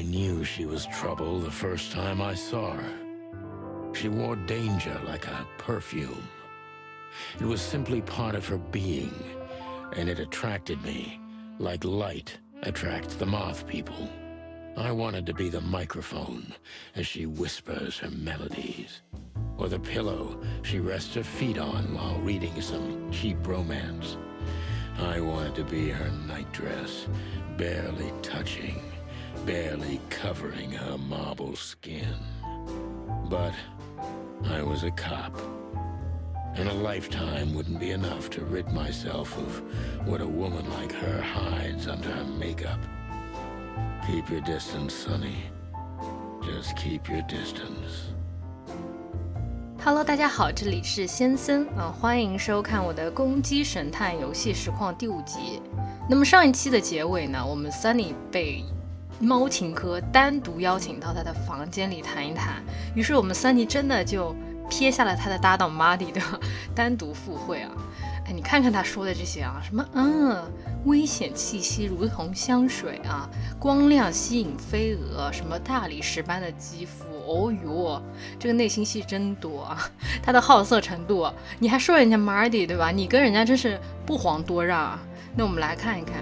I knew she was trouble the first time I saw her. She wore danger like a perfume. It was simply part of her being, and it attracted me, like light attracts the moth people. I wanted to be the microphone as she whispers her melodies, or the pillow she rests her feet on while reading some cheap romance. I wanted to be her nightdress, barely touching, barely covering her marble skin. But I was a cop, and a lifetime wouldn't be enough to rid myself of what a woman like her hides under her makeup. Keep your distance, Sonny. Just keep your distance. Hello， 大家好，这里是先森欢迎收看我的《公鸡神探游戏实况》第5集。那么上一期的结尾呢，我们 Sunny 被猫情科单独邀请到他的房间里谈一谈，于是我们 Sunny 真的就撇下了他的搭档 Marty 的单独赴会啊。哎，你看看他说的这些啊，什么危险气息如同香水啊，光亮吸引飞蛾，什么大理石般的肌肤，哦哟，这个内心戏真多啊！他的好色程度，你还说人家 Marty 对吧？你跟人家真是不遑多让啊。那我们来看一看，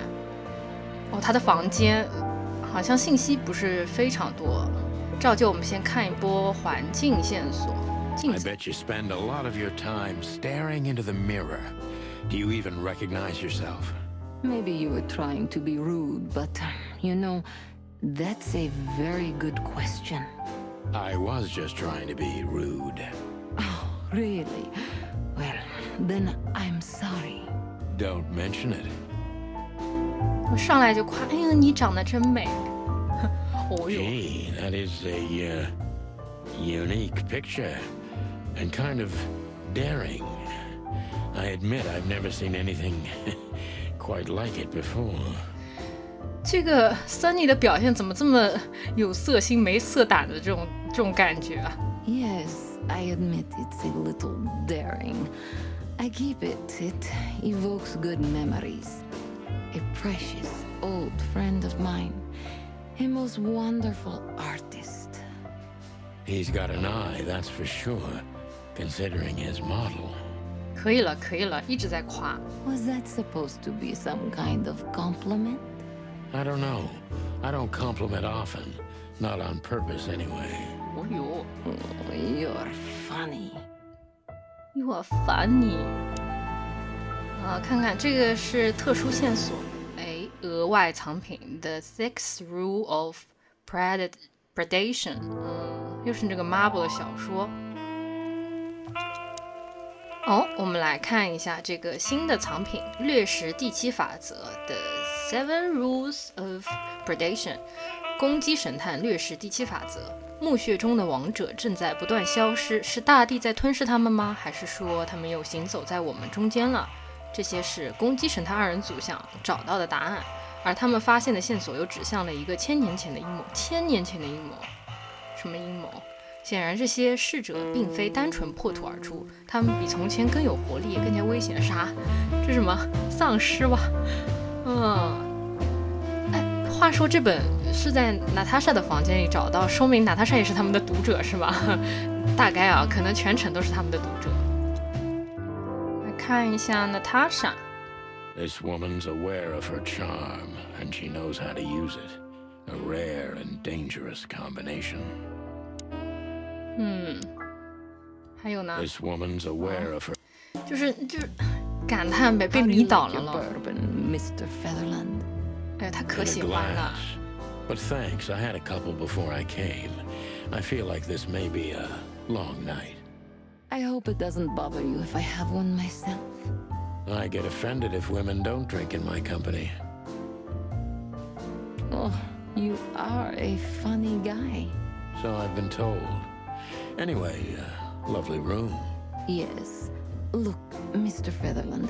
哦，他的房间好像信息不是非常多，照旧我们先看一波环境线索。I bet you spend a lot of your time staring into the mirror. Do you even recognize yourself? Maybe you were trying to be rude, but, you know, that's a very good question. I was just trying to be rude. Oh, really? Well, then I'm sorry. Don't mention it. 我上来就夸，哎呀，你长得真美。哦哟 Gee, that is a unique picture and kind of daring. I admit I've never seen anything quite like it before. 这个 Sunny 的表现怎么这么有色心没色胆的这种感觉啊 Yes, I admit it's a little daring. I keep it. It evokes good memories. A precious old friend of mine. A most wonderful artist. He's got an eye, that's for sure, considering his model. 可以了，可以了，一直在夸。Was that supposed to be some kind of compliment? I don't know. I don't compliment often. Not on purpose, anyway. 哦哟 Oh, you're funny. You are funny 看看这个是特殊线索，额外藏品 The Sixth Rule of Predation，又是这个 Marvel 的小说。我们来看一下这个新的藏品掠食第7法则的 Seven Rules of Predation， 公鸡神探掠食第7法则。墓穴中的王者正在不断消失，是大地在吞噬他们吗？还是说他们又行走在我们中间了？这些是公鸡神探2人组想找到的答案，而他们发现的线索又指向了一个1000年前的阴谋。1000年前的阴谋？什么阴谋？显然这些逝者并非单纯破土而出，他们比从前更有活力，也更加危险。啥？这什么丧尸吧？话说这本是在娜塔莎的房间里找到，说明娜塔莎也是他们的读者是吧？大概啊，可能全程都是他们的读者。来看一下娜塔莎。This woman's aware of her charm, and she knows how to use it. A rare and dangerous combination. 还有呢 This woman's aware of her. 就是感叹呗，被迷倒了 Mr. Featherland. 哎呀，他可 In a 喜欢了。 glass. But thanks, I had a couple before I came. I feel like this may be a long night. I hope it doesn't bother you if I have one myself. I get offended if women don't drink in my company. Oh, you are a funny guy. So I've been told. Anyway, lovely room. Yes. Look, Mr. Featherland.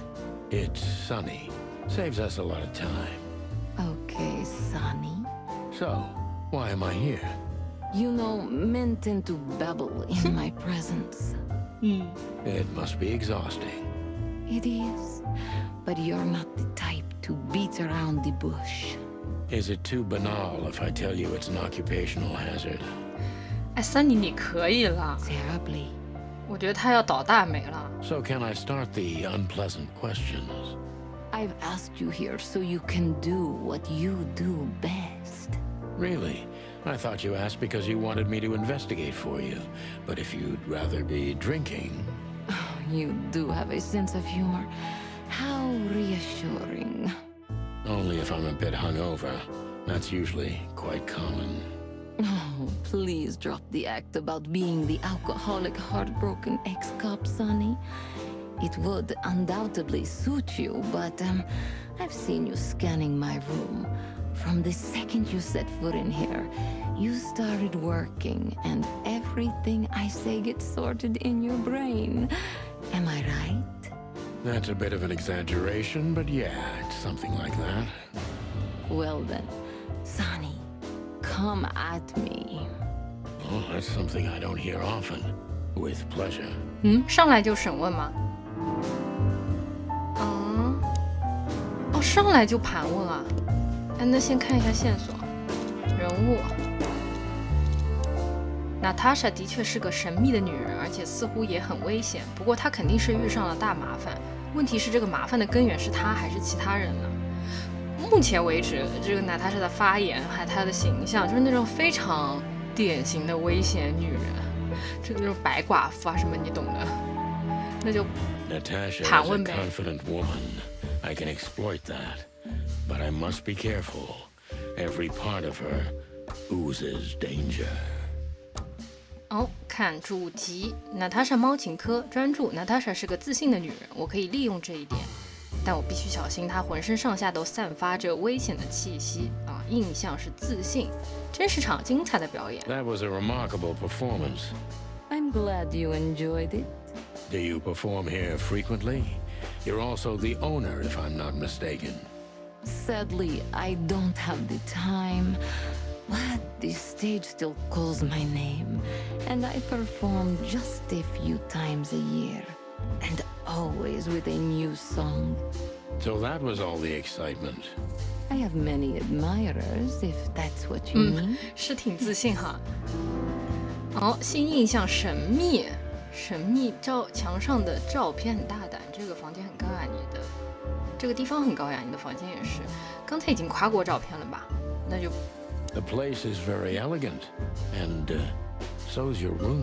It's sunny. Saves us a lot of time. Okay, Sonny. So, why am I here? You know, men tend to babble in my presence. It must be exhausting. It is. But you're not the type to beat around the bush. Is it too banal if I tell you it's an occupational hazard? 哎，Sunny，你可以了。Terribly. 我觉得他要倒大霉了。So can I start the unpleasant questions? I've asked you here so you can do what you do best. Really? I thought you asked because you wanted me to investigate for you. But if you'd rather be drinking... You do have a sense of humor. How reassuring. Only if I'm a bit hungover. That's usually quite common. Oh, please drop the act about being the alcoholic, heartbroken ex-cop, Sonny. It would undoubtedly suit you, but I've seen you scanning my room. From the second you set foot in here, you started working, and everything I say gets sorted in your brain. Am I right? That's a bit of an exaggeration, but yeah, it's something like that. Well then, Sonny, come at me. Oh, that's something I don't hear often. With pleasure. 上来就审问吗？上来就盘问啊。哎，那先看一下线索，人物。娜塔莎的确是个神秘的女人，而且似乎也很危险。不过她肯定是遇上了大麻烦。问题是这个麻烦的根源是她还是其他人呢？目前为止，这个娜塔莎的发言还有她的形象，就是那种非常典型的危险女人，就那种白寡妇啊什么，你懂的。那就盘问呗。 Natasha is a confident woman. I can exploit that, but I must be careful. Every part of her oozes danger. 看主题，娜塔莎猫琴科专注。娜塔莎是个自信的女人，我可以利用这一点，但我必须小心，她浑身上下都散发着危险的气息啊！印象是自信，真是场精彩的表演。That was a remarkable performance. I'm glad you enjoyed it. Do you perform here frequently? You're also the owner, if I'm not mistaken. Sadly, I don't have the time, but the stage still calls my name, and I perform just a few times a year, and always with a new song. So that was all the excitement. I have many admirers, if that's what you mean. 是挺自信哈。新印象神秘。神秘墙上的照片很大胆，这个房间很高雅，你的这个地方很高雅，你的房间也是。刚才已经夸过照片了吧？那就。The place is very elegant, and so's your room.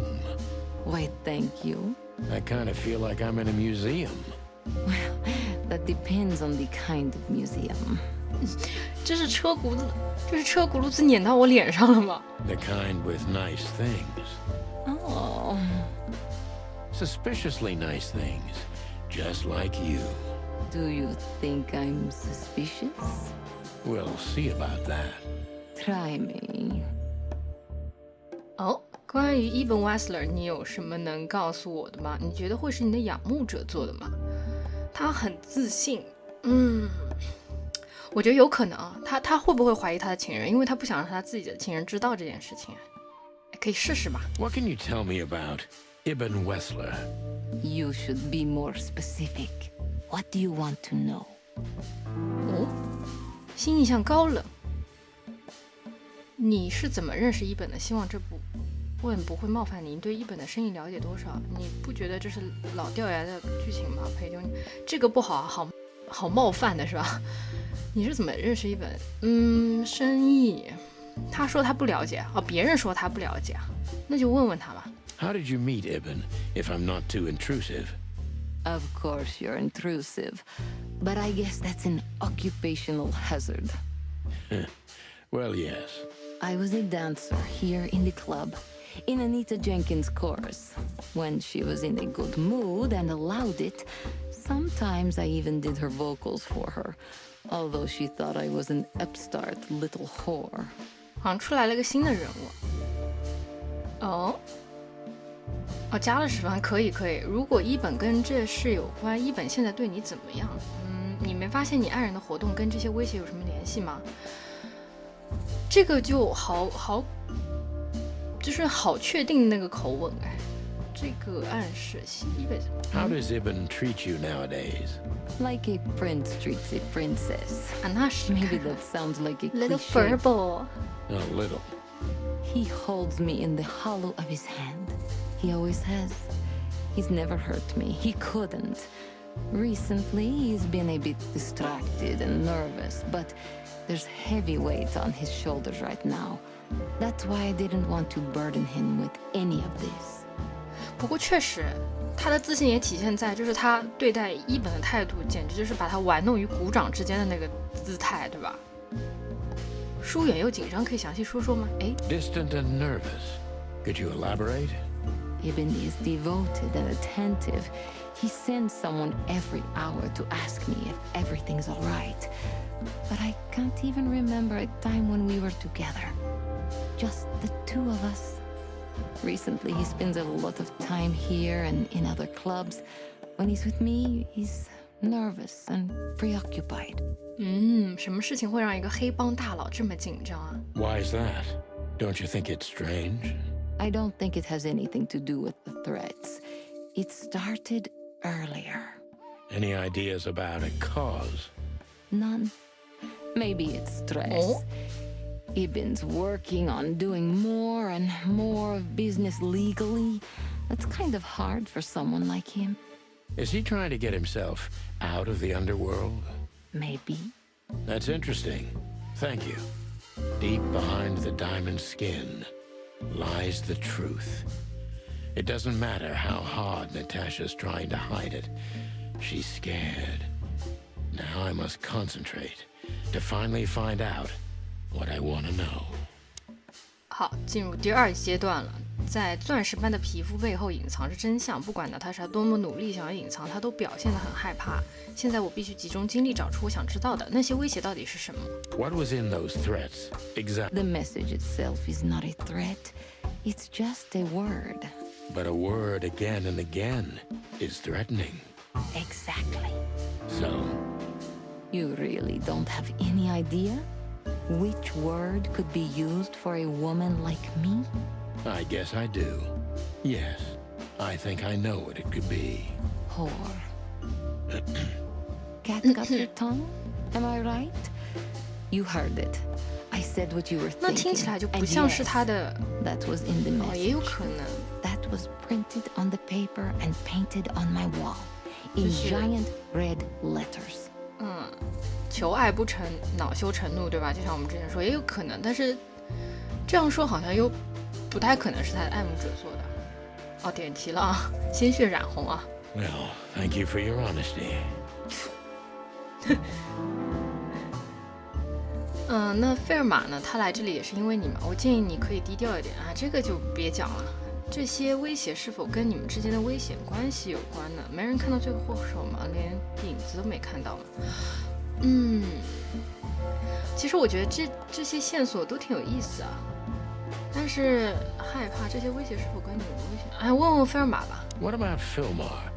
Why, thank you. I kind of feel like I'm in a museum. Well, that depends on the kind of museum. 这是车轱辘子碾到我脸上了吗？ The kind with nice things. Oh. Suspiciously nice things, just like you. Do you think I'm suspicious? We'll see about that. Try me. 关于伊本·瓦斯勒，你有什么能告诉我的吗？你觉得会是你的仰慕者做的吗？他很自信，我觉得有可能啊。他会不会怀疑他的情人？因为他不想让他自己的情人知道这件事情。可以试试吧。What can you tell me about Ibn Wessler? You should be more specific. What do you want to know? 新印象高冷。你是怎么认识一本的？希望这部问不会冒犯你。你对一本的生意了解多少？你不觉得这是老掉牙的剧情吗？陪就这个不好冒犯的是吧？你是怎么认识一本？生意。他说他不了解别人说他不了解那就问问他吧。How did you meet Ibn, if I'm not too intrusive? Of course you're intrusive, but I guess that's an occupational hazard. Well, yes. I was a dancer here in the club, in Anita Jenkins' chorus. When she was in a good mood and allowed it, sometimes I even did her vocals for her, although she thought I was an upstart little whore. 好像出来了个新的人物。加了10万，可以。如果一本跟这事有关，一本现在对你怎么样？你没发现你爱人的活动跟这些威胁有什么联系吗？这个就好，就是好确定那个口吻这个暗示西北。How does Ibn treat you nowadays? Like a prince treats a princess. 啊，那是 Maybe that sounds like a little cliché. verbal. A little. He holds me in the hollow of his hand. He always has. He's never hurt me. He couldn't. Recently, he's been a bit distracted and nervous, but there's heavy weight on his shoulders right now. That's why I didn't want to burden him with any of this. 不过确实，他的自信也体现在就是他对待一本的态度，简直就是把他玩弄于股掌之间的那个姿态，对吧？疏远又紧张，可以详细说说吗？哎 Distant and nervous. Could you elaborate? Ibn is devoted and attentive. He sends someone every hour to ask me if everything's all right. But I can't even remember a time when we were together. Just the two of us. Recently, he spends a lot of time here and in other clubs. When he's with me, he's nervous and preoccupied. 什么事情会让一个黑帮大佬这么紧张啊？ Why is that? Don't you think it's strange? I don't think it has anything to do with the threats. It started earlier. Any ideas about a cause? None. Maybe it's stress. Oh. Ibn's working on doing more and more of business legally. That's kind of hard for someone like him. Is he trying to get himself out of the underworld? Maybe. That's interesting. Thank you. Deep behind the diamond skin lies the truth. It doesn't matter how hard Natasha's trying to hide it. She's scared. Now I must concentrate to finally find out what I want to know. 好，进入第二阶段了。在钻石般的皮肤背后隐藏着真相，不管娜塔莎多么努力想要隐藏，她都表现得很害怕。现在我必须集中精力找出我想知道的那些威胁到底是什么。 What was in those threats? Exactly. The message itself is not a threat. It's just a word. But a word again and again is threatening. Exactly. So, You really don't have any idea which word could be used for a woman like me? I guess I do. Yes, I think I know what it could be. Whore. Cat got your tongue? Am I right? You heard it. I said what you were 那 thinking. 听起来就不 And 像是 yes, 他的 that was in the 哦，也有 message. 可能。 That was printed on the paper and painted on my wall in 就是 giant red letters. 求爱不成，恼羞成怒，对吧？就像我们之前说，也有可能，但是这样说好像又不太可能是他的爱慕者做的。哦，点题了啊，鲜血染红啊。 Well, thank you for your honesty. 那费尔玛呢？他来这里也是因为你嘛。我建议你可以低调一点啊，这个就别讲了。这些威胁是否跟你们之间的危险关系有关呢？没人看到最后祸首吗？连影子都没看到吗？其实我觉得这些线索都挺有意思啊，但是害怕这些威胁是否跟你们的危险？哎，问问费尔玛吧。 What about Fillmore?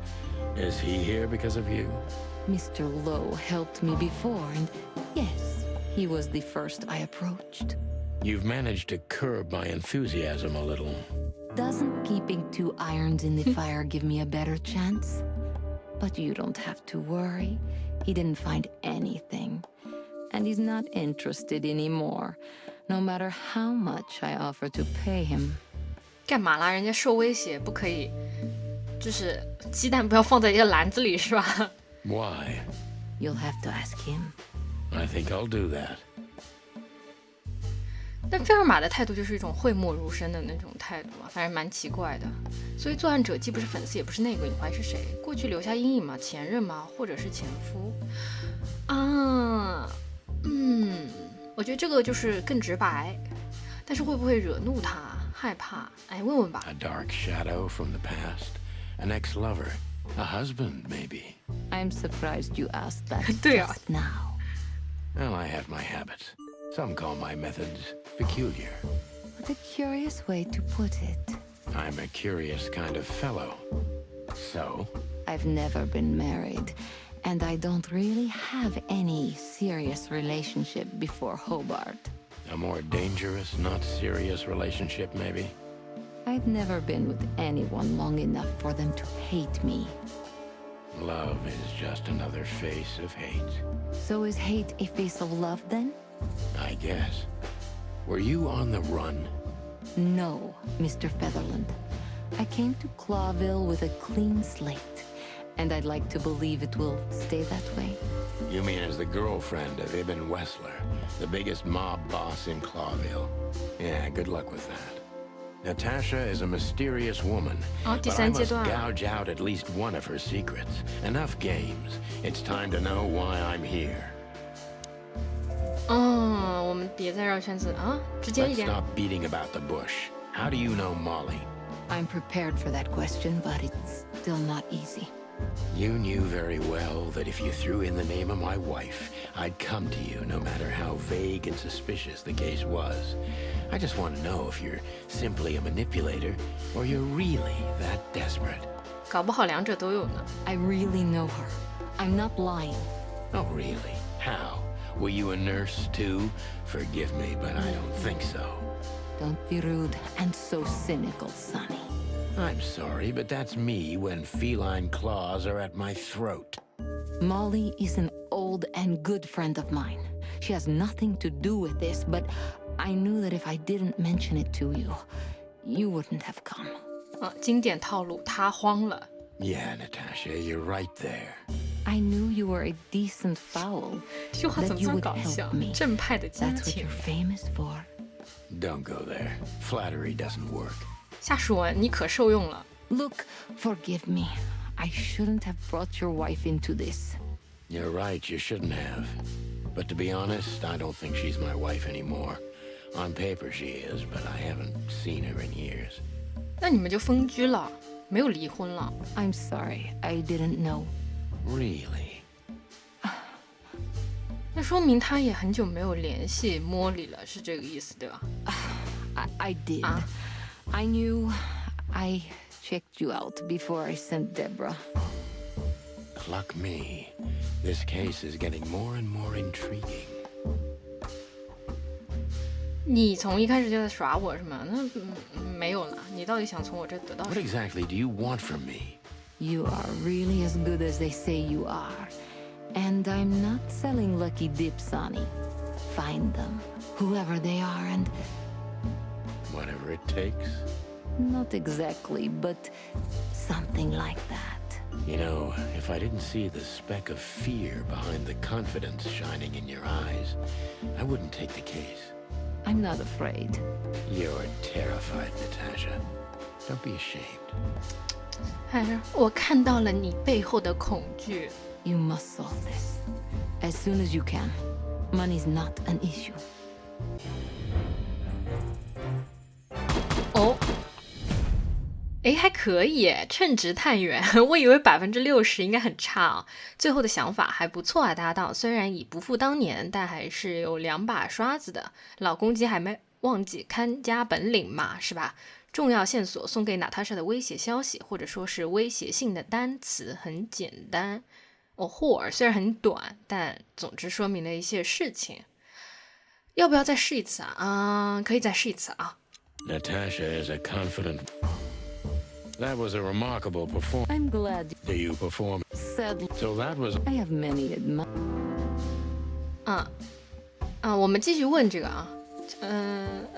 Is he here because of you? Mr. Lowe helped me before, and yes, he was the first I approached. You've managed to curb my enthusiasm a little. Doesn't keeping two irons in the fire give me a better chance? But you don't have to worry. He didn't find anything. And he's not interested anymore, no matter how much I offer to pay him. 干嘛啦？人家受威胁不可以，就是鸡蛋不要放在一个篮子里，是吧？ Why? You'll have to ask him. I think I'll do that. 但费尔玛的态度就是一种讳莫如深的那种态度啊，反正蛮奇怪的。所以作案者既不是粉丝，也不是内鬼，你怀疑是谁？过去留下阴影吗？前任吗？或者是前夫？啊，我觉得这个就是更直白，但是会不会惹怒他？害怕？哎，问问吧。 A dark shadow from the past? An ex-lover? A husband, maybe? I'm surprised you asked that 对啊。 just now. Well, I have my habits. Some call my methods peculiar. What a curious way to put it. I'm a curious kind of fellow. So, I've never been married, and I don't really have any serious relationship before Hobart. a more dangerous, not serious relationship, maybe? I've never been with anyone long enough for them to hate me. Love is just another face of hate. So is hate a face of love then? I guess. Were you on the run? No, Mr. Featherland. I came to Clawville with a clean slate, and I'd like to believe it will stay that way. You mean as the girlfriend of Ibn Wessler, the biggest mob boss in Clawville? Yeah, good luck with that. Natasha is a mysterious woman, but I must gouge out at least one of her secrets. Enough games. It's time to know why I'm here. 我们别再绕圈子啊，直接一 Let's 点。 stop beating about the bush. How do you know Molly? I'm prepared for that question, but it's still not easy. You knew very well that if you threw in the name of my wife, I'd come to you no matter how vague and suspicious the case was. I just want to know if you're simply a manipulator or you're really that desperate. 搞不好两者都有呢。 I really know her. I'm not lying. Oh, really? How? Were you a nurse too? Forgive me, but I don't think so. Don't be rude and so cynical, Sonny. I'm sorry, but that's me when feline claws are at my throat. Molly is an old and good friend of mine. She has nothing to do with this, but I knew that if I didn't mention it to you, you wouldn't have come. 经典套路，他慌了。 Yeah, Natasha, you're right there. I knew you were a decent fowl, 这句话怎 that 么 you 这么 would 搞笑 help？me. 正派的激 That's what 情 you're。famous for. Don't go there. Flattery doesn't work. 夏属文，你可受用了。 Look, forgive me. I shouldn't have brought your wife into this. You're right, you shouldn't have. But to be honest, I don't think she's my wife anymore. On paper she is, but I haven't seen her in years. 那你们就分居了，没有离婚了。 I'm sorry, I didn't know. Really? 那说明他也很久没有联系莫莉了，是这个意思对吧？ I did. I knew I checked you out before I sent Deborah. Cluck me. This case is getting more and more intriguing. 你从一开始就在耍我是吗？那没有了，你到底想从我这得到 What 什么？ exactly do you want from me? You are really as good as they say you are. And I'm not selling lucky dips, Sonny. Find them, whoever they are, and Whatever it takes. not exactly, but something like that. You know, if I didn't see the speck of fear behind the confidence shining in your eyes, I wouldn't take the case. I'm not afraid. You're terrified, Natasha. Don't be ashamed. 还是我看到了你背后的恐惧。 You must solve this as soon as you can. Money's not an issue. 哦，哎，还可以，称职探员。我以为60%应该很差啊。最后的想法还不错啊，搭档。虽然已不复当年，但还是有2把刷子的。老公鸡还没忘记看家本领嘛，是吧？重要线索送给娜塔莎的威胁消息，或者说是威胁性的单词，很简单。或虽然很短，但总之说明了一些事情。要不要再试一次啊？可以再试一次啊。 Natasha is a confident... That was a remarkable performance. I'm glad Do you perform? you said So that was... I have many admirers. 我们继续问这个啊，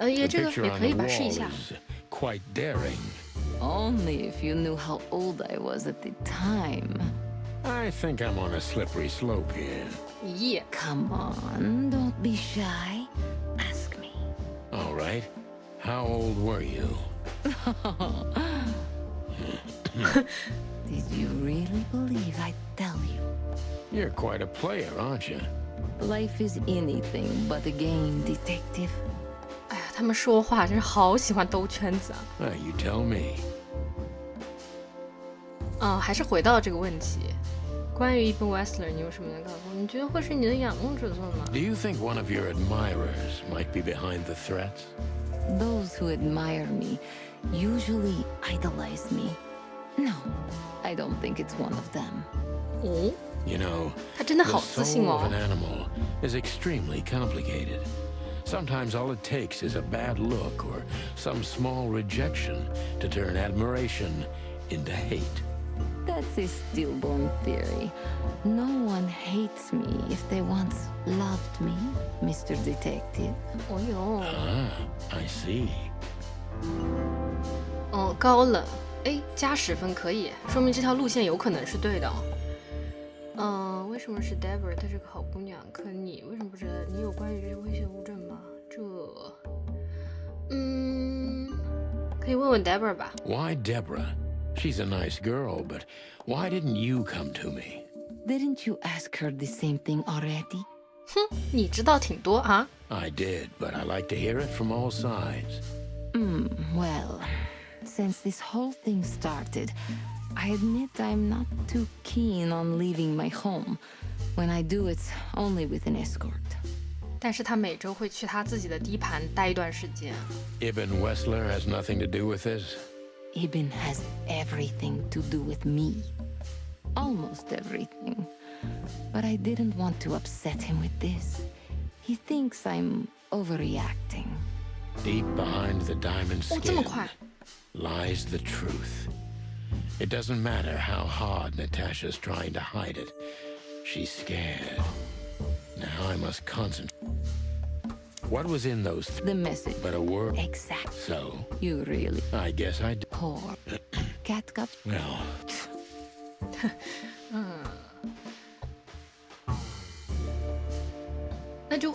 也 The 这个 picture 也 on 可以 the 吧，试一 wall 下。 is quite daring. Only if you knew how old I was at the time. I think I'm on a slippery slope here. 咦， Come on, don't be shy. Ask me. All right. How old were you? Did you really believe I'd tell you? You're quite a player, aren't you? Life is anything but a game, detective. 哎呀，他们说话真是好喜欢兜圈子啊。 You tell me. 还是回到这个问题，关于 Ibn Wessler， 你有什么能告诉我？你觉得会是你的仰慕之作吗？ Do you think one of your admirers might be behind the threats? Those who admire me usually idolize me. No, I don't think it's one of them. 哦， You know, 他真的 the 好自信 soul of 哦 an。animal is extremely complicated. Sometimes all it takes is a bad look or some small rejection to turn admiration into hate. That's a stillborn theory. No one hates me if they once loved me, Mr. Detective. 哦哟， I see. 哦，高冷，哎，加10分可以，说明这条路线有可能是对的。为什么是 Deborah？ 她是个好姑娘，可你为什么不觉得你有关于这些危险物证吗？可以问问 Deborah 吧。 Why Deborah? She's a nice girl, but why didn't you come to me? Didn't you ask her the same thing already? 哼，你知道挺多啊。 I did, but I like to hear it from all sides. Well, since this whole thing started, I admit I'm not too keen on leaving my home. When I do, it's only with an escort. 但是他每周会去他自己的地盘待一段时间。 Ibn Wessler has nothing to do with this? Ibn has everything to do with me. Almost everything. But I didn't want to upset him with this. He thinks I'm overreacting. Deep behind the diamond 哦，这么 skin 快？ lies the truth. It doesn't matter how hard Natasha's trying to hide it. She's scared. Now I must concentrate. What was in those The message. but a word? Exactly. So, You really I guess I did. poor catgut. Well, 那就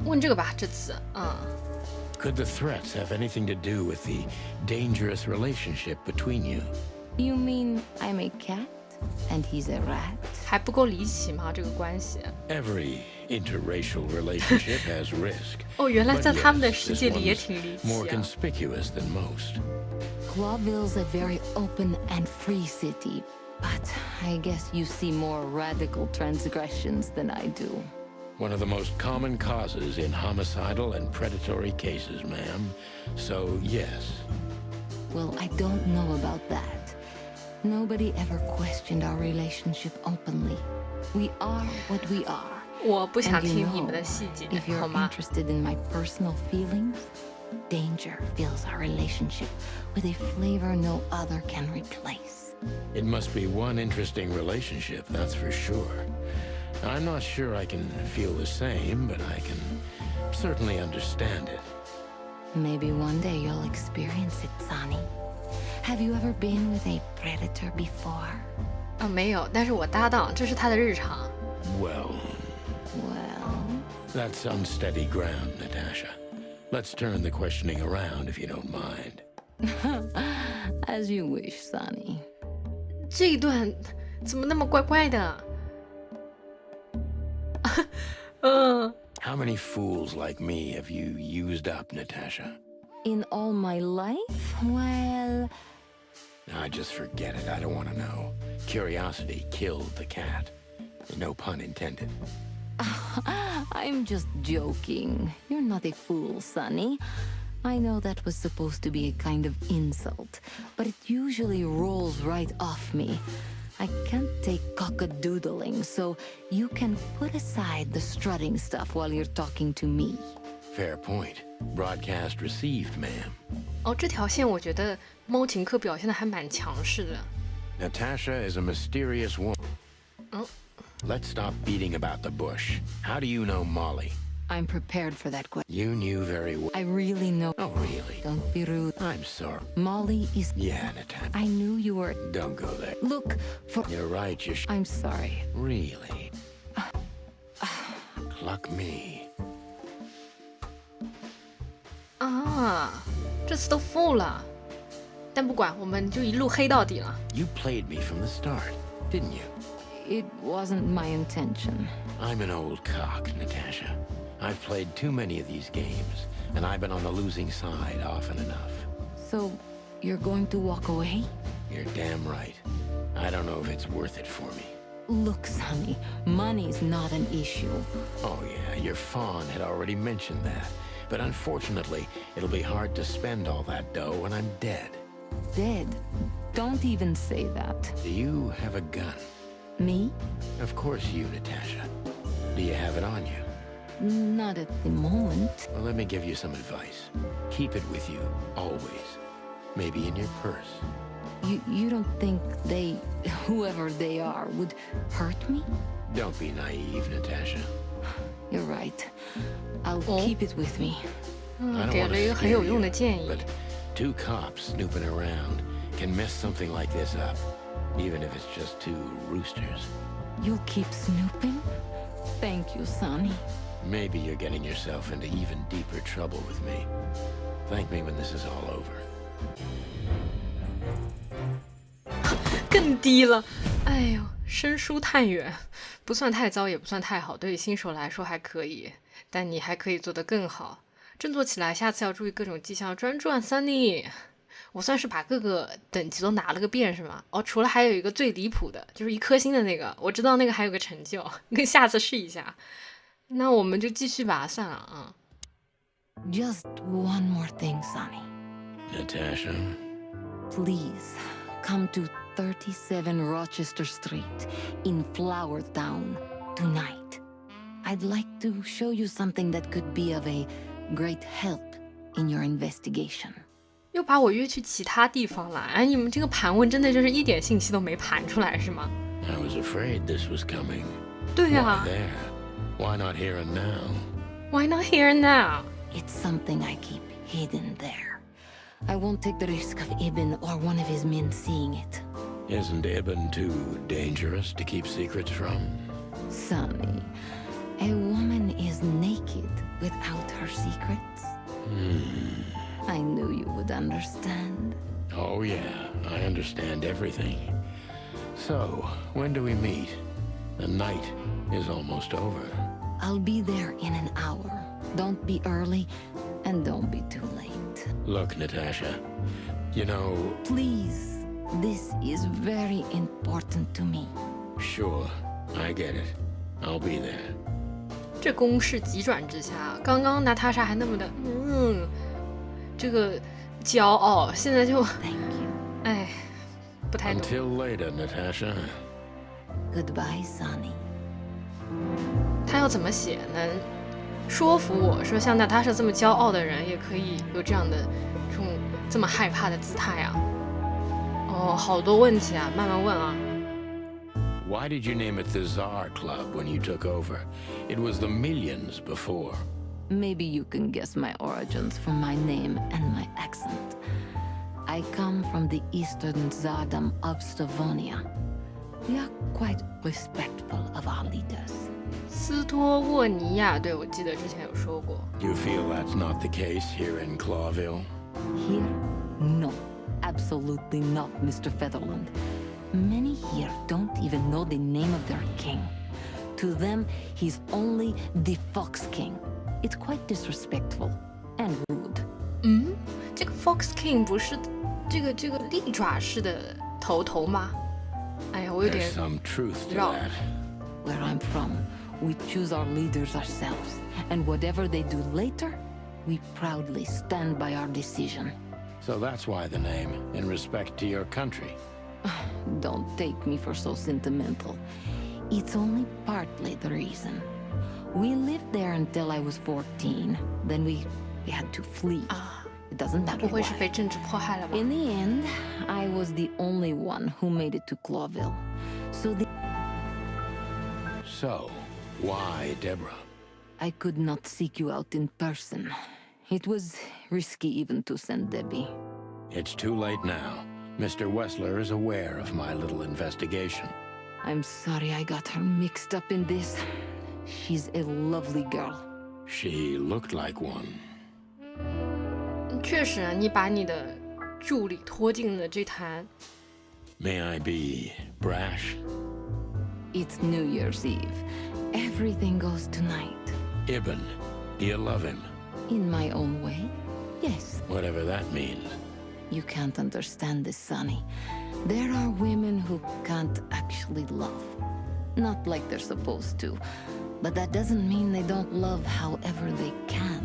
问这个吧，这次，could the threats have anything to do with the dangerous relationship between you? You mean I'm a cat and he's a rat? 还不够离奇吗？这个关系？ Every interracial relationship has risk. 哦，原来 But 在他们的 yes, 世 this 界里也 one's 挺离奇 more 啊。 conspicuous than most. Clawville's a very open and free city, but I guess you see more radical transgressions than I do. One of the most common causes in homicidal and predatory cases, ma'am. So, yes. Well, I don't know about that. Nobody ever questioned our relationship openly. We are what we are. 我不想 And you 听你 know, 们的细节， if you're 好吗？ interested in my personal feelings, danger fills our relationship with a flavor no other can replace. It must be one interesting relationship, that's for sure. I'm not sure I can feel the same, but I can certainly understand it. Maybe one day you'll experience it, Sonny. Have you ever been with a predator before? 没有，但是我搭档，这是他的日常。 Well, Well, that's unsteady ground, Natasha. Let's turn the questioning around if you don't mind. as you wish, Sonny. 这一段怎么那么怪怪的？How many fools like me have you used up, Natasha? In all my life? Well, I just forget it. I don't want to know. Curiosity killed the cat. No pun intended. I'm just joking. You're not a fool, Sonny. I know that was supposed to be a kind of insult, but it usually rolls right off me. I can't take cock-a-doodling, so you can put aside the strutting stuff while you're talking to me. Fair point. Broadcast received, ma'am. 哦，这条线我觉得猫停课表现的还蛮强势的。 Natasha is a mysterious woman. Oh. Let's stop beating about the bush. How do you know Molly? I'm prepared for that question. You knew very well. I really know. Oh, really? Don't be rude. I'm sorry. Molly is... Yeah, Natasha. I knew you were... Don't go there. Look, for... You're right, you I'm sorry. Really? Cluck me. 啊，这次都负了。但不管，我们就一路黑到底了。 You played me from the start, didn't you? It wasn't my intention. I'm an old cock, Natasha. I've played too many of these games, and I've been on the losing side often enough. So, you're going to walk away? You're damn right. I don't know if it's worth it for me. Look, Sonny, money's not an issue. Oh yeah, your fawn had already mentioned that. But unfortunately, it'll be hard to spend all that dough when I'm dead. Dead? Don't even say that. Do you have a gun? Me? Of course you, Natasha. Do you have it on you? Not at the moment. Well, let me give you some advice. Keep it with you, always. Maybe in your purse. You don't think they, whoever they are, would hurt me? Don't be naive, Natasha. You're right. I'll keep it with me. I don't 给 want 了一 to 个很 scare 有用 you, 的建议。 but 2 cops snooping around can mess something like this up, even if it's just 2 roosters. You'll keep snooping? Thank you, Sonny. Maybe you're getting yourself into even deeper trouble with me. Thank me when this is all over. 更低了，哎呦，生疏太远，不算太糟，也不算太好，对于新手来说还可以，但你还可以做得更好。振作起来，下次要注意各种迹象，专注啊 ，Sunny。我算是把各个等级都拿了个遍，是吗？哦，除了还有一个最离谱的，就是1颗星的那个，我知道那个还有个成就，跟下次试一下。那我们就继续吧，算了啊。Just one more thing, Sonny. Natasha? Please, come to 37 Rochester Street in Flower Town tonight. I'd like to show you something that could be of a great help in your investigation. 又把我约去其他地方了，哎，你们这个盘问真的就是一点信息都没盘出来是吗？ I was afraid this was coming. 对啊 Why there? Why not here and now? Why not here now? It's something I keep hidden there. I won't take the risk of Ibn or one of his men seeing it. Isn't Ibn too dangerous to keep secrets from? Sonny, a woman is naked without her secrets. I knew you would understand. Oh yeah, I understand everything. So, when do we meet? The night is almost over. I'll be there in an hour. Don't be early, and don't be too late. Look, Natasha, you know... Please, this is very important to me. Sure, I get it. I'll be there. 这攻势急转直下，刚刚娜塔莎还那么的这个骄傲，现在就 Thank you. 哎不太懂。 Until later, Natasha. Goodbye, Sonny. 他要怎么写能说服我说像娜塔莎这么骄傲的人也可以有这样的这种这么害怕的姿态啊？哦，好多问题啊，慢慢问啊。Why did you name it the Tsar Club when you took over? It was the Millions before. Maybe you can guess my origins from my name and my accent. I come from the eastern Tsardom of Slavonia. We are quite respectful of our leaders. 斯托沃尼亚，对，我记得之前有说过。 You feel that's not the case here in Clawville? Here? No, absolutely not, Mr. Featherland. Many here don't even know the name of their king. To them, he's only the Fox King. It's quite disrespectful and rude. 这个 Fox King 不是这个利爪式的头吗？哎呀，我有 There's 点 some truth to Wrong. that. Where I'm from, we choose our leaders ourselves, and whatever they do later, we proudly stand by our decision. So that's why the name, in respect to your country. Don't take me for so sentimental. It's only partly the reason. We lived there until I was 14. Then we had to flee. 啊， It doesn't 那 matter 不会 why. 是被政治迫害了吧？ In the end, I was the only one who made it to Clawville. So, why Deborah? I could not seek you out in person. It was risky even to send Debbie. It's too late now. Mr. Wessler is aware of my little investigation. I'm sorry I got her mixed up in this. She's a lovely girl. She looked like one. 确实啊，你把你的助理拖进了这坛。 May I be brash? It's New Year's Eve. Everything goes tonight. Ibn, do you love him? In my own way, yes. Whatever that means. You can't understand this, Sonny. There are women who can't actually love. Not like they're supposed to. But that doesn't mean they don't love however they can.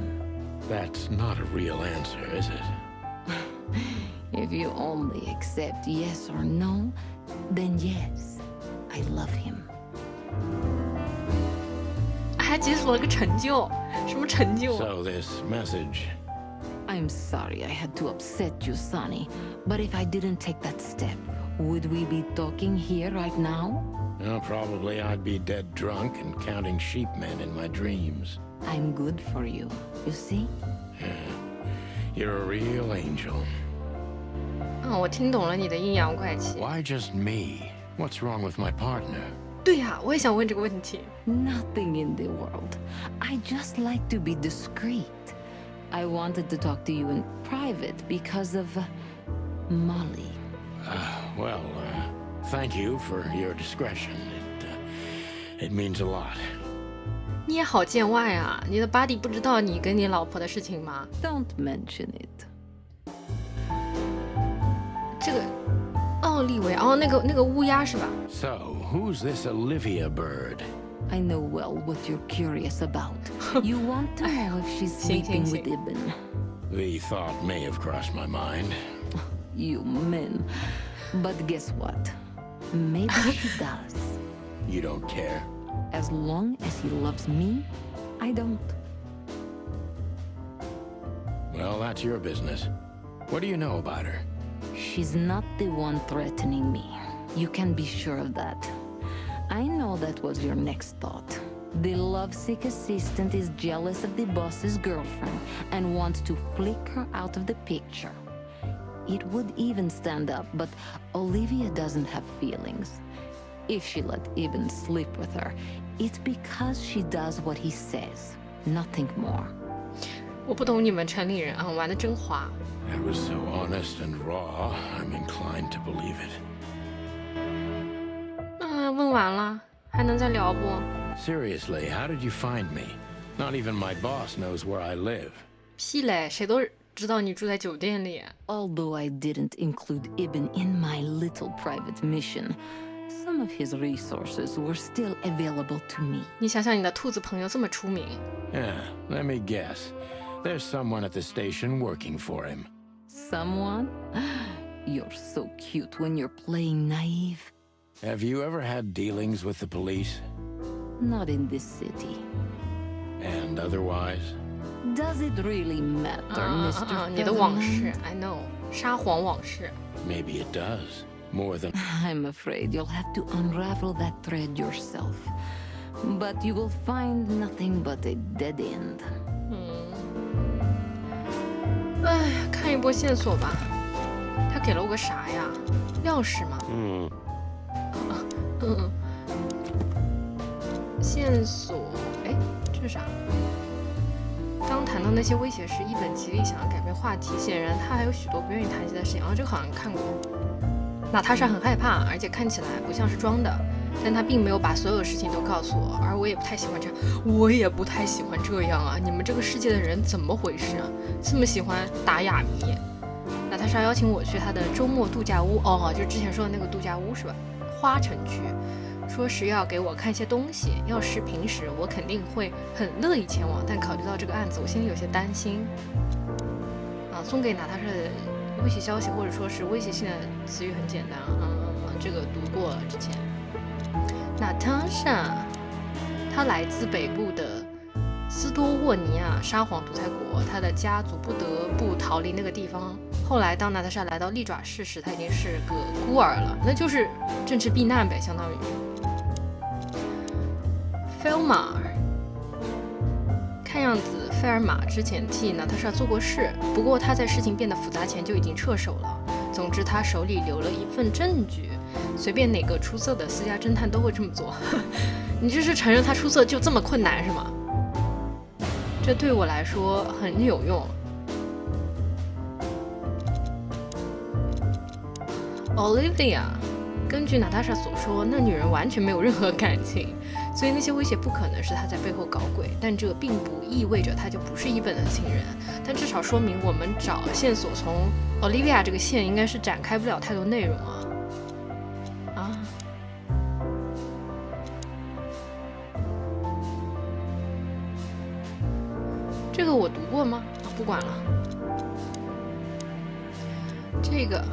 That's not a real answer, is it? If you only accept yes or no, then yes, I love him. 还解锁了个成就，什么成就？ So this message. I'm sorry I had to upset you, Sonny. But if I didn't take that step, would we be talking here right now? Well, probably I'd be dead drunk and counting sheepmen in my dreams. I'm good for you, you see? You're a real angel. 我听懂了你的阴阳怪气。 Why just me? What's wrong with my partner? 对呀，我也想问这个问题。 Nothing in the world. I just like to be discreet. I wanted to talk to you in private because of Molly. Well, thank you for your discretion. It means a lot. 你也好见外啊！你的 buddy 不知道你跟你老婆的事情吗？ Don't mention it. 这个，奥利维，哦，那个乌鸦是吧？ So, who's this Olivia bird? I know well what you're curious about. You want to know if she's sleeping with Ibn. The thought may have crossed my mind. You men. But guess what? Maybe she does. You don't care? As long as he loves me, I don't. Well, that's your business. What do you know about her? She's not the one threatening me. You can be sure of that. I know that was your next thought. The lovesick assistant is jealous of the boss's girlfriend and wants to flick her out of the picture. It would even stand up, but Olivia doesn't have feelings. If she let Ibn sleep with her, it's because she does what he says, nothing more. 我不懂你们城里人啊，玩的真花。 It was so honest and raw, I'm inclined to believe it. 问完了，还能再聊不？ Seriously, how did you find me? Not even my boss knows where I live. 屁嘞，谁都知道你住在酒店里。 Although I didn't include Ibn in my little private mission, some of his resources were still available to me. 你想想，你的兔子朋友这么出名， Yeah, let me guess. There's someone at the station working for him. Someone? You're so cute when you're playing naive. Have you ever had dealings with the police? Not in this city. And otherwise? Does it really matter, Mr. 你的往事 I know， 沙皇往事。 Maybe it does. More than... I'm afraid you'll have to unravel that thread yourself. But you will find nothing but a dead end. 哎，看一波线索吧。他给了我个啥呀？钥匙吗？线索，哎，这是啥？当谈到那些威胁时，一本极力想要改变话题，显然他还有许多不愿意谈及的事情。这个好像看过。娜塔莎很害怕，而且看起来不像是装的，但她并没有把所有事情都告诉我，而我也不太喜欢这样，啊！你们这个世界的人怎么回事啊？这么喜欢打哑谜？娜塔莎邀请我去她的周末度假屋，就是之前说的那个度假屋是吧？花城区，说是要给我看些东西，要是平时我肯定会很乐意前往，但考虑到这个案子，我心里有些担心。送给娜塔莎的威胁消息或者说是威胁性的词语很简单，这个读过了之前。娜塔莎，她来自北部的斯多沃尼亚沙皇独裁国，她的家族不得不逃离那个地方。后来当娜塔莎来到利爪市时，她已经是个孤儿了，那就是政治避难呗，相当于。菲尔玛，看样子费尔玛之前替娜塔莎做过事，不过他在事情变得复杂前就已经撤手了。总之，他手里留了一份证据，随便哪个出色的私家侦探都会这么做。你这是承认他出色就这么困难是吗？这对我来说很有用。Olivia， 根据娜塔莎所说，那女人完全没有任何感情，所以那些威胁不可能是她在背后搞鬼。但这并不意味着她就不是一本的情人，但至少说明我们找线索从 Olivia 这个线应该是展开不了太多内容啊。这个我读过吗？不管了。这个，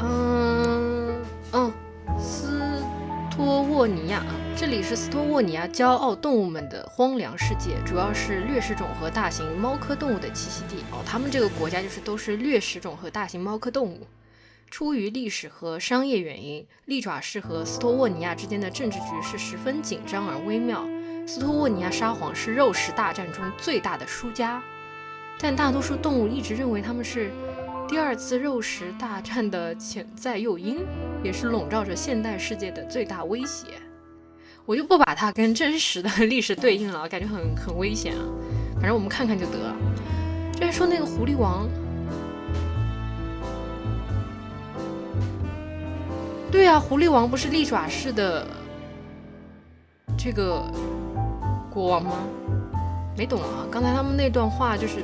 斯托沃尼亚，这里是斯托沃尼亚骄傲动物们的荒凉世界，主要是掠食种和大型猫科动物的栖息地。他们这个国家就是都是掠食种和大型猫科动物。出于历史和商业原因，利爪市和斯托沃尼亚之间的政治局势十分紧张而微妙。斯托沃尼亚沙皇是肉食大战中最大的输家，但大多数动物一直认为他们是第二次肉食大战的潜在诱因，也是笼罩着现代世界的最大威胁。我就不把它跟真实的历史对应了，感觉很危险啊。反正我们看看就得了。这说那个狐狸王，对啊，狐狸王不是利爪市的这个国王吗？没懂啊，刚才他们那段话就是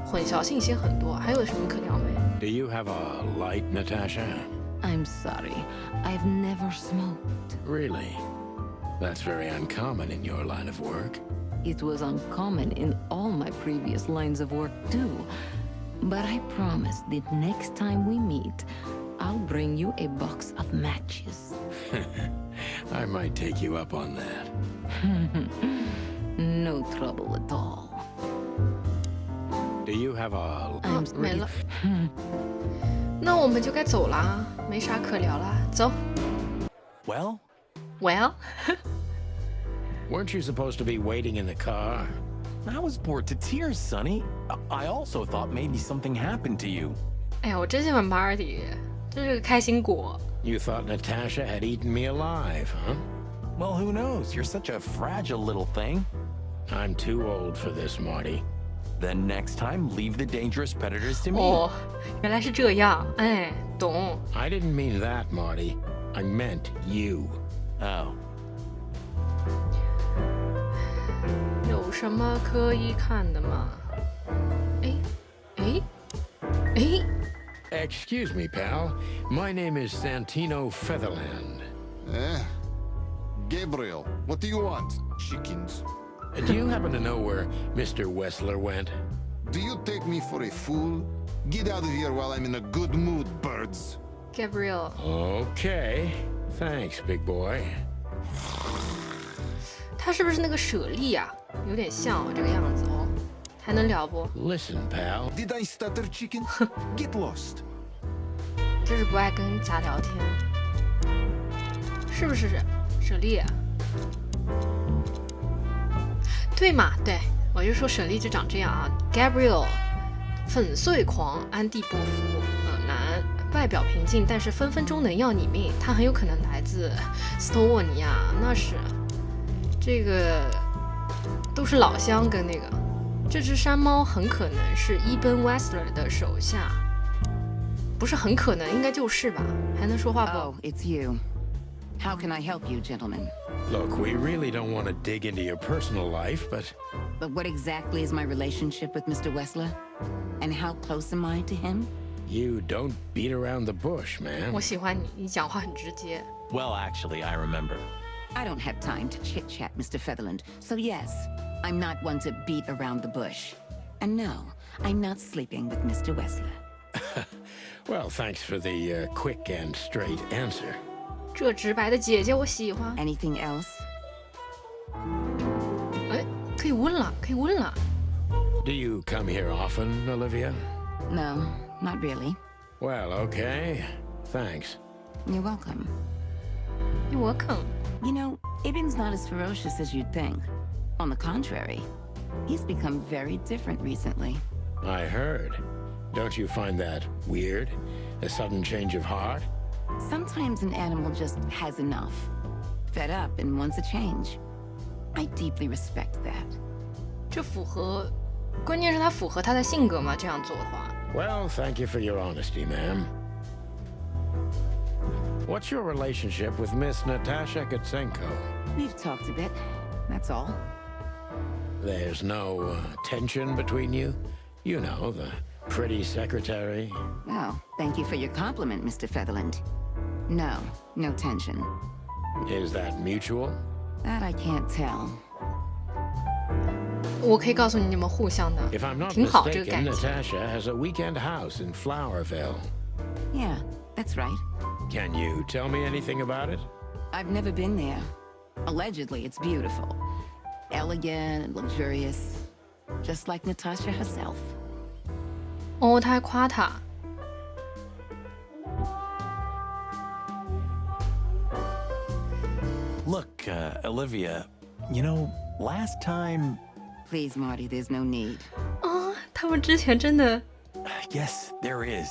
混淆信息很多。还有什么可聊没？ Do you have a light, Natasha? I'm sorry, I've never smoked. Really? That's very uncommon in your line of work. It was uncommon in all my previous lines of work too. But I promise that next time we meet, I'll bring you a box of matches. I might take you up on that. No trouble at all. Do you have a... 没了。那我们就该走啦，没啥可聊啦，走。Well? Weren't you supposed to be waiting in the car? I was bored to tears, Sonny. I also thought maybe something happened to you. 哎呀，我真喜欢 Marty， 这是个开心果。You thought Natasha had eaten me alive, huh? Well, who knows? You're such a fragile little thing. I'm too old for this, Marty. Then next time, leave the dangerous predators to me. 哦，原来是这样，哎，懂。I didn't mean that, Marty. I meant you. Oh. 有什么可以看的吗？哎 Excuse me, pal. My name is Santino Featherland. Gabriel, what do you want? Chickens? Do you happen to know where Mr. Wessler went? Do you take me for a fool? Get out of here while I'm in a good mood, birds. Gabriel， Okay. Thanks, big boy. 他是不是那个舍利啊？有点像这个样子哦。还能聊不？ Listen, pal. Did I stutter, chicken? Get lost. 就是不爱跟咱聊天，是不是舍利啊？对嘛？对，我就说舍利就长这样啊。Gabriel， 粉碎狂，安蒂波夫，男，外表平静，但是分分钟能要你命。他很有可能来自斯托沃尼亚，那是这个都是老乡跟那个。这只山猫很可能是伊本·威斯勒的手下，不是很可能，应该就是吧？还能说话不？ Oh, it's you. How can I help you, gentlemen? Look, we really don't want to dig into your personal life, but... But what exactly is my relationship with Mr. Wessler? And how close am I to him? You don't beat around the bush, man. 我喜欢你，你讲话很直接。 Well, actually, I remember. I don't have time to chit-chat, Mr. Featherland. So yes, I'm not one to beat around the bush. And no, I'm not sleeping with Mr. Wessler. Well, thanks for the quick and straight answer. 这直白的姐姐我喜欢。 Anything else? 哎，可以问了，可以问了。 Do you come here often, Olivia? No, not really. Well, okay. Thanks. You're welcome. You're welcome. You know, Ibn's not as ferocious as you'd think. On the contrary, he's become very different recently. I heard. Don't you find that weird? A sudden change of heart? Sometimes an animal just has enough. Fed up and wants a change. I deeply respect that. 这符合，关键是它符合他的性格嘛？这样做的话， Well, thank you for your honesty, ma'am. What's your relationship with Miss Natasha Gutsenko? We've talked a bit, that's all. There's no tension between you? You know, the pretty secretary. Oh, thank you for your compliment, Mr. Featherland. No, no tension. Is that mutual? That I can't tell. 我可以告诉你，你们互相的 If I'm not 挺好，这个 mistaken, 感情。 Natasha has a weekend house in Flowerville. Yeah, that's right. Can you tell me anything about it? I've never been there. Allegedly, it's beautiful. Elegant and luxurious. Just like Natasha herself. 哦，他还夸他。Look, Olivia, you know, last time... Please, Marty, there's no need. 哦，他们之前真的 Yes, there is.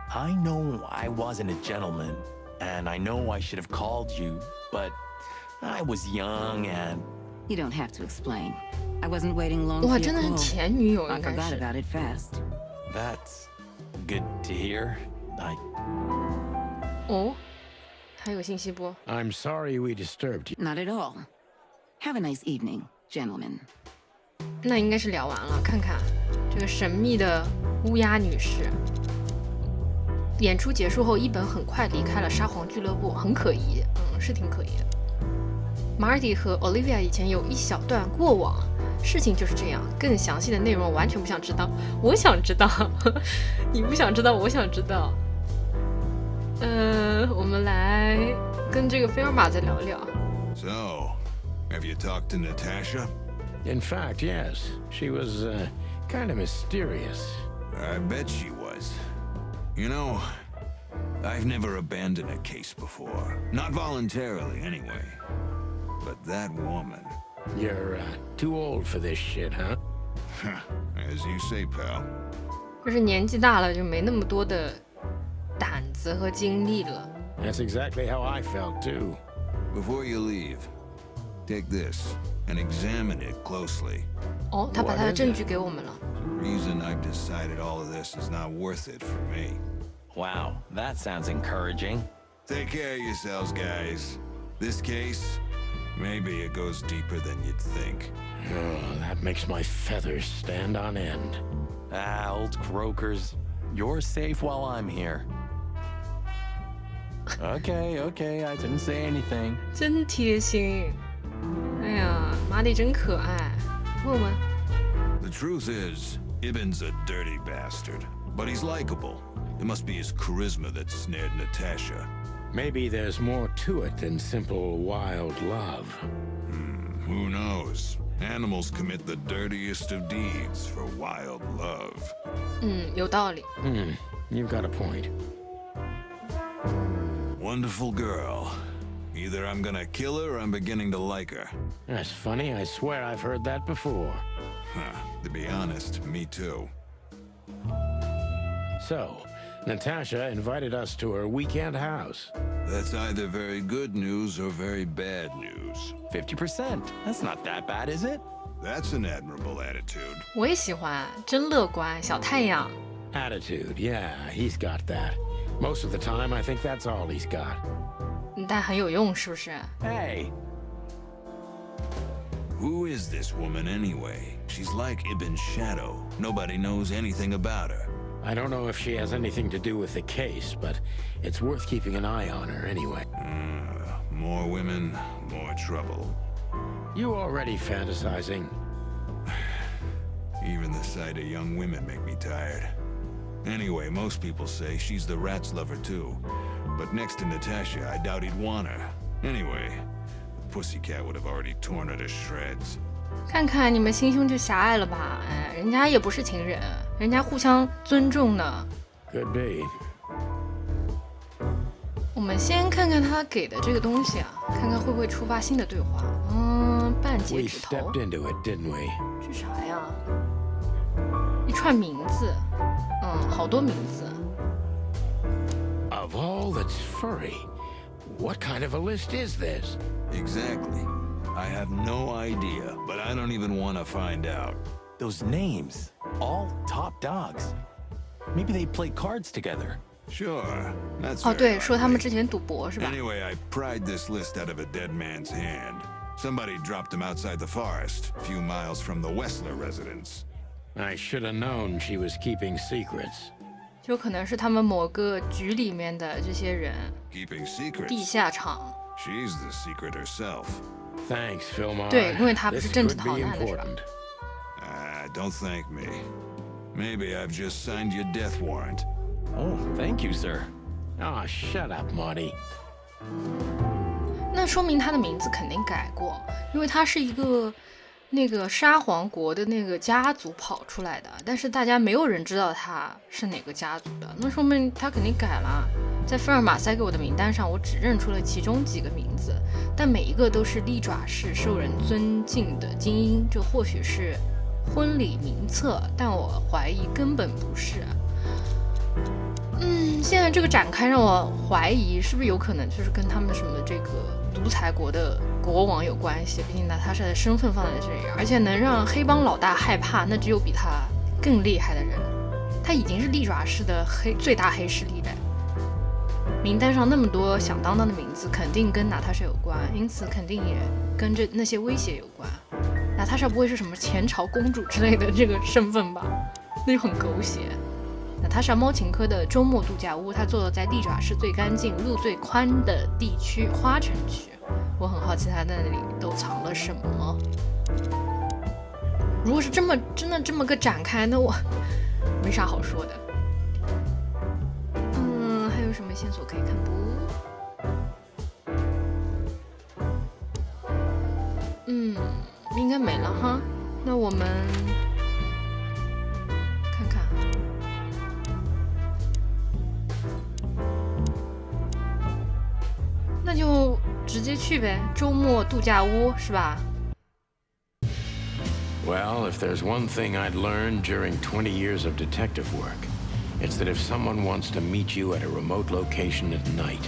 I know I wasn't a gentleman, and I know I should have called you, but I was young and... You don't have to explain. I wasn't waiting long 哇， for 真 your 的是 call. 前女友 I 应该 forgot 是。 about it fast. That's good to hear. 哦，还有信息不？ I'm sorry we disturbed you. Not at all. Have a nice evening, gentlemen. 那应该是聊完了。看看这个神秘的乌鸦女士。演出结束后，一本很快离开了沙皇俱乐部，很可疑。是挺可疑的。Marty 和 Olivia 以前有一小段过往，事情就是这样。更详细的内容完全不想知道，我想知道，你不想知道，我想知道。我们来跟这个菲尔玛再聊聊。 So, have you talked to Natasha? In fact, yes. She was kind of mysterious. I bet she was. You know, I've never abandoned a case before. Not voluntarily, anyway. But that woman... You're too old for this shit, huh? As you say, pal. 就是年纪大了，就没那么多的胆子和精力了。 That's exactly how I felt, too. Before you leave, take this and examine it closely. 哦，他把他的证据给我们了。 The reason I've decided all of this is not worth it for me. Wow, that sounds encouraging. Take care of yourselves, guys. This case, maybe it goes deeper than you'd think. Oh, that makes my feathers stand on end. Old croakers. You're safe while I'm here. Okay, I didn't say anything. 真贴心。哎呀，马里真可爱。问问， The truth is, Ibn's a dirty bastard, but he's likable. It must be his charisma that snared Natasha. Maybe there's more to it than simple wild love. Who knows? Animals commit the dirtiest of deeds for wild love. 有道理。 You've got a point. Wonderful girl. Either I'm gonna kill her or I'm beginning to like her. That's funny. I swear I've heard that before. To be honest, me too. So, Natasha invited us to her weekend house. That's either very good news or very bad news. 50%. That's not that bad, is it? That's an admirable attitude. 我也喜欢，真乐观，小太阳。 Attitude, yeah, he's got that. Most of the time, I think that's all he's got. 但很有用，是不是？ Hey, Who is this woman anyway? She's like Ibn's shadow. Nobody knows anything about her. I don't know if she has anything to do with the case, but it's worth keeping an eye on her anyway. More women, more trouble. You already fantasizing. Even the sight of young women make me tired. Anyway, most people say she's the rat's lover too. But next to Natasha, I doubt he'd want her. Anyway, the pussycat would have already torn her to shreds. 看看你们心胸就狭隘了吧？哎，人家也不是情人，人家互相尊重呢。 Could be. 我们先看看他给的这个东西啊，看看会不会触发新的对话。半截 We 指头， stepped into it, didn't we? 是啥呀？一串名字，好多名字。 Of all that's furry, what kind of a list is this? Exactly. I have no idea, but I don't even want to find out. those names. All top dogs. Maybe they play cards together. Sure, that's 哦， very 对，说他们 likely. 之前赌博是吧？ Anyway, I pried this list out of a dead man's hand. Somebody dropped him outside the forest, a few miles from the Wessler residence. I should have known she was keeping secrets. 就可能是他们某个局里面的这些人， Keeping secrets. 地下场。 She's the secret herself. Thanks, Philmar. 对，因为他不 This 是政治 could 逃 be 难的是吧？ important. Don't thank me. Maybe I've just signed your death warrant. Oh, thank you, sir. Ah, shut up, Marty. 那那说明他的名字肯定改过，因为他是一个那个沙皇国的那个家族跑出来的，但是大家没有人知道他是哪个家族的，那说明他肯定改了。在福尔马塞给我的名单上，我只认出了其中几个名字，但每一个都是利爪市受人尊敬的精英，这或许是婚礼名册，但我怀疑根本不是。现在这个展开让我怀疑，是不是有可能就是跟他们什么这个独裁国的国王有关系？毕竟娜塔莎的身份放在这里，而且能让黑帮老大害怕，那只有比他更厉害的人。他已经是利爪市的最大黑势力了。名单上那么多响当当的名字，肯定跟娜塔莎有关，因此肯定也跟着那些威胁有关。娜塔莎不会是什么前朝公主之类的这个身份吧？那就很狗血。娜塔莎猫琴科的周末度假屋，它坐落在利爪市最干净、路最宽的地区花城区。我很好奇它在那里都藏了什么。如果是真的这么个展开，那我没啥好说的。还有什么线索可以看不？应该没了哈。那我们看看。那就直接去呗，周末度假屋是吧？ Well, if there's one thing I'd learned during 20 years of detective work, it's that if someone wants to meet you at a remote location at night,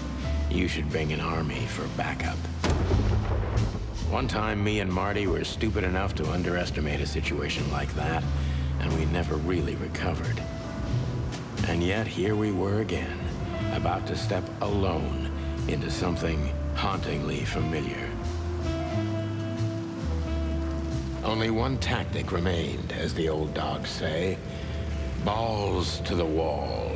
you should bring an army for backup. One time, me and Marty were stupid enough to underestimate a situation like that, and we never really recovered. And yet, here we were again, about to step alone into something hauntingly familiar. Only one tactic remained, as the old dogs say. Balls to the wall.